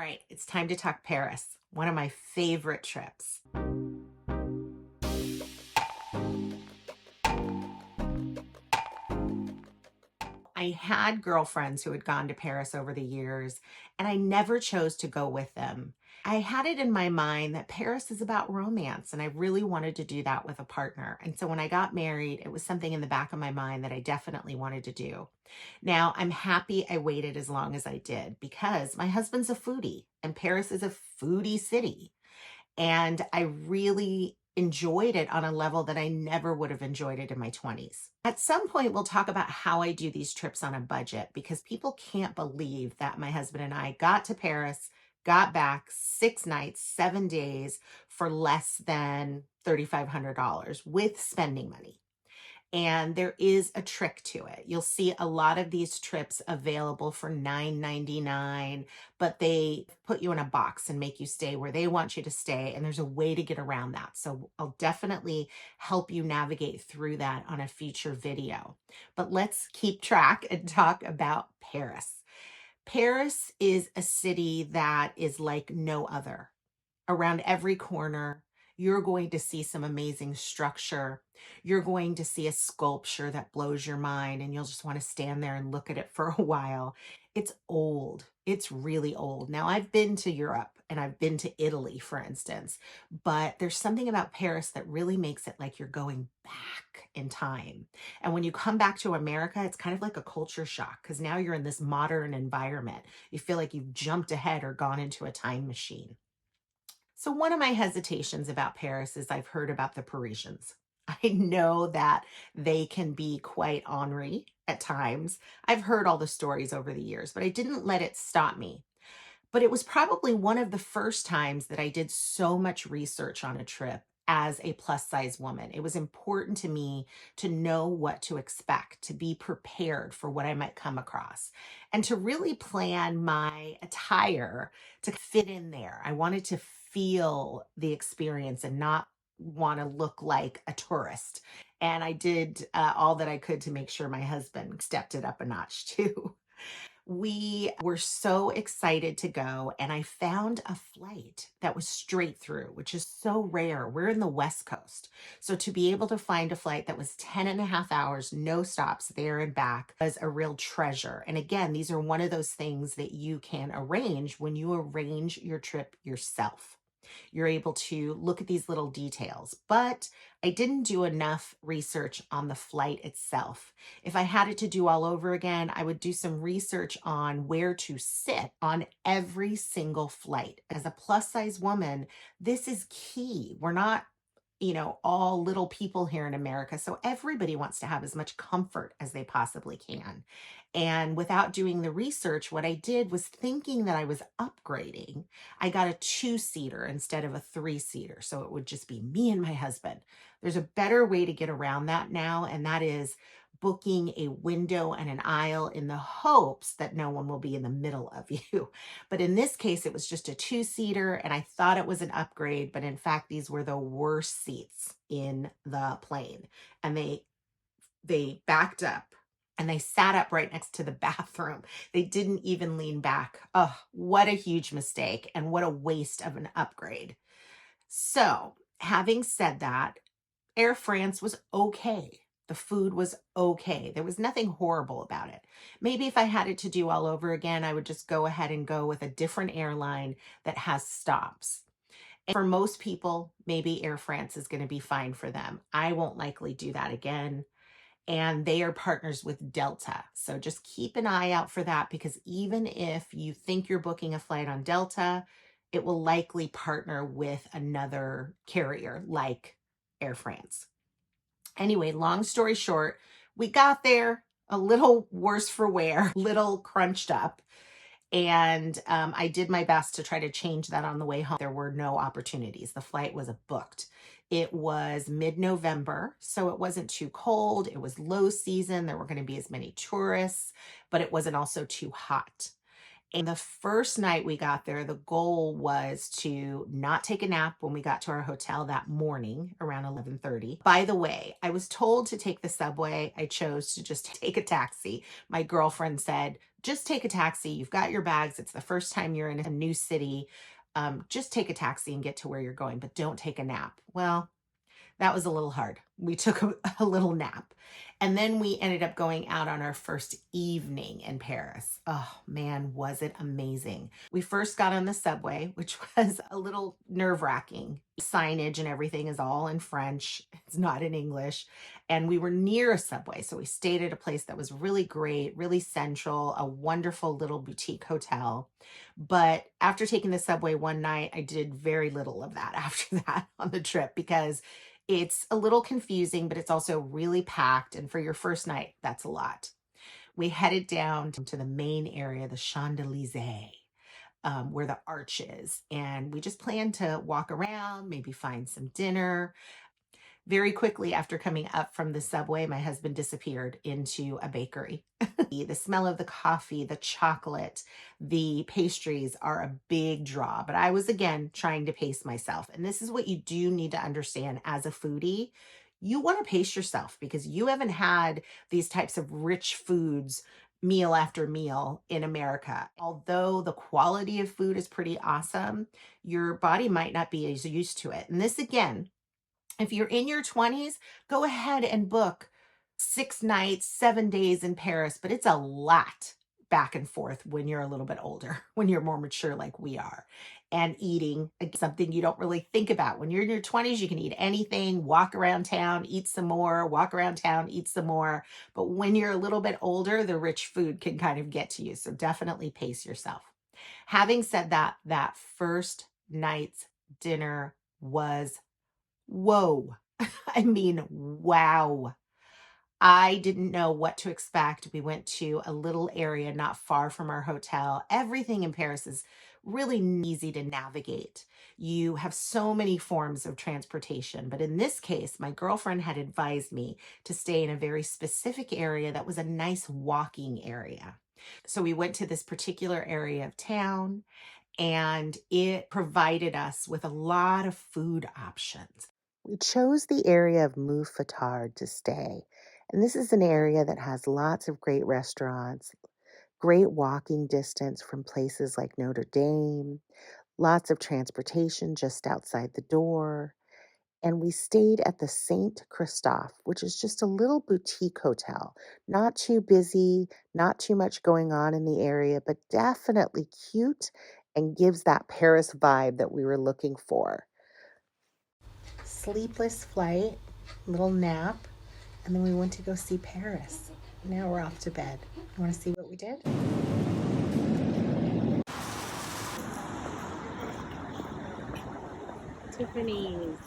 right, it's time to talk Paris, one of my favorite trips. I had girlfriends who had gone to Paris over the years, and I never chose to go with them. I had it in my mind that Paris is about romance, and I really wanted to do that with a partner. And so when I got married, it was something in the back of my mind that I definitely wanted to do. Now, I'm happy I waited as long as I did because my husband's a foodie, and Paris is a foodie city. And I really enjoyed it on a level that I never would have enjoyed it in my 20s. At some point, we'll talk about how I do these trips on a budget because people can't believe that my husband and I got to Paris, got back 6 nights, 7 days for less than $3,500 with spending money. And there is a trick to it. You'll see a lot of these trips available for $9.99, but they put you in a box and make you stay where they want you to stay. And there's a way to get around that. So I'll definitely help you navigate through that on a future video. But let's keep track and talk about Paris. Paris is a city that is like no other. Around every corner, you're going to see some amazing structure. You're going to see a sculpture that blows your mind, and you'll just want to stand there and look at it for a while. It's old. It's really old. Now, I've been to Europe and I've been to Italy, for instance, but there's something about Paris that really makes it like you're going back in time. And when you come back to America, it's kind of like a culture shock because now you're in this modern environment. You feel like you've jumped ahead or gone into a time machine. So one of my hesitations about Paris is I've heard about the Parisians. I know that they can be quite ornery at times. I've heard all the stories over the years, but I didn't let it stop me. But it was probably one of the first times that I did so much research on a trip as a plus size woman. It was important to me to know what to expect, to be prepared for what I might come across, and to really plan my attire to fit in there. I wanted to feel the experience and not want to look like a tourist. And I did all that I could to make sure my husband stepped it up a notch too. We were so excited to go, and I found a flight that was straight through, which is so rare. We're in the West Coast. So to be able to find a flight that was 10 and a half hours, no stops there and back, was a real treasure. And again, these are one of those things that you can arrange when you arrange your trip yourself. You're able to look at these little details. But I didn't do enough research on the flight itself. If I had it to do all over again, I would do some research on where to sit on every single flight. As a plus size woman, this is key. We're not all little people here in America. So everybody wants to have as much comfort as they possibly can. And without doing the research, what I did was thinking that I was upgrading. I got a 2-seater instead of a 3-seater. So it would just be me and my husband. There's a better way to get around that now, and that is booking a window and an aisle in the hopes that no one will be in the middle of you. But in this case, it was just a 2-seater, and I thought it was an upgrade, but in fact, these were the worst seats in the plane. And they backed up and they sat up right next to the bathroom. They didn't even lean back. Oh, what a huge mistake and what a waste of an upgrade. So, having said that, Air France was okay. The food was okay. There was nothing horrible about it. Maybe if I had it to do all over again, I would just go ahead and go with a different airline that has stops. And for most people, maybe Air France is going to be fine for them. I won't likely do that again. And they are partners with Delta. So just keep an eye out for that because even if you think you're booking a flight on Delta, it will likely partner with another carrier like Air France. Anyway, long story short, we got there a little worse for wear, little crunched up. And I did my best to try to change that on the way home. There were no opportunities. The flight was booked. It was mid-November, so it wasn't too cold. It was low season. There weren't going to be as many tourists, but it wasn't also too hot. And the first night we got there, the goal was to not take a nap when we got to our hotel that morning around 11:30. By the way, I was told to take the subway. I chose to just take a taxi. My girlfriend said, just take a taxi. You've got your bags. It's the first time you're in a new city. Just take a taxi and get to where you're going, but don't take a nap. Well, that was a little hard. We took a little nap. And then we ended up going out on our first evening in Paris. Oh man, was it amazing. We first got on the subway, which was a little nerve wracking. Signage and everything is all in French, it's not in English. And we were near a subway. So we stayed at a place that was really great, really central, a wonderful little boutique hotel. But after taking the subway one night, I did very little of that after that on the trip because it's a little confusing, but it's also really packed. And for your first night, that's a lot. We headed down to the main area, the Champs-Élysées, where the arch is. And we just planned to walk around, maybe find some dinner. Very quickly after coming up from the subway, my husband disappeared into a bakery. The smell of the coffee, the chocolate, the pastries are a big draw. But I was, again, trying to pace myself. And this is what you do need to understand as a foodie. You want to pace yourself because you haven't had these types of rich foods meal after meal in America. Although the quality of food is pretty awesome, your body might not be as used to it. And this, again, if you're in your 20s, go ahead and book 6 nights, 7 days in Paris, but it's a lot back and forth when you're a little bit older, when you're more mature like we are. And eating, something you don't really think about. When you're in your 20s, you can eat anything, walk around town, eat some more, walk around town, eat some more. But when you're a little bit older, the rich food can kind of get to you. So definitely pace yourself. Having said that, that first night's dinner was whoa. I mean, wow. I didn't know what to expect. We went to a little area not far from our hotel. Everything in Paris is really easy to navigate. You have so many forms of transportation. But in this case, my girlfriend had advised me to stay in a very specific area that was a nice walking area. So we went to this particular area of town and it provided us with a lot of food options. We chose the area of Mouffetard to stay, and this is an area that has lots of great restaurants, great walking distance from places like Notre Dame, lots of transportation just outside the door. And we stayed at the Saint Christophe, which is just a little boutique hotel. Not too busy, not too much going on in the area, but definitely cute and gives that Paris vibe that we were looking for. Sleepless flight, little nap, and then we went to go see Paris. Now we're off to bed. You want to see what we did? Tiffany's.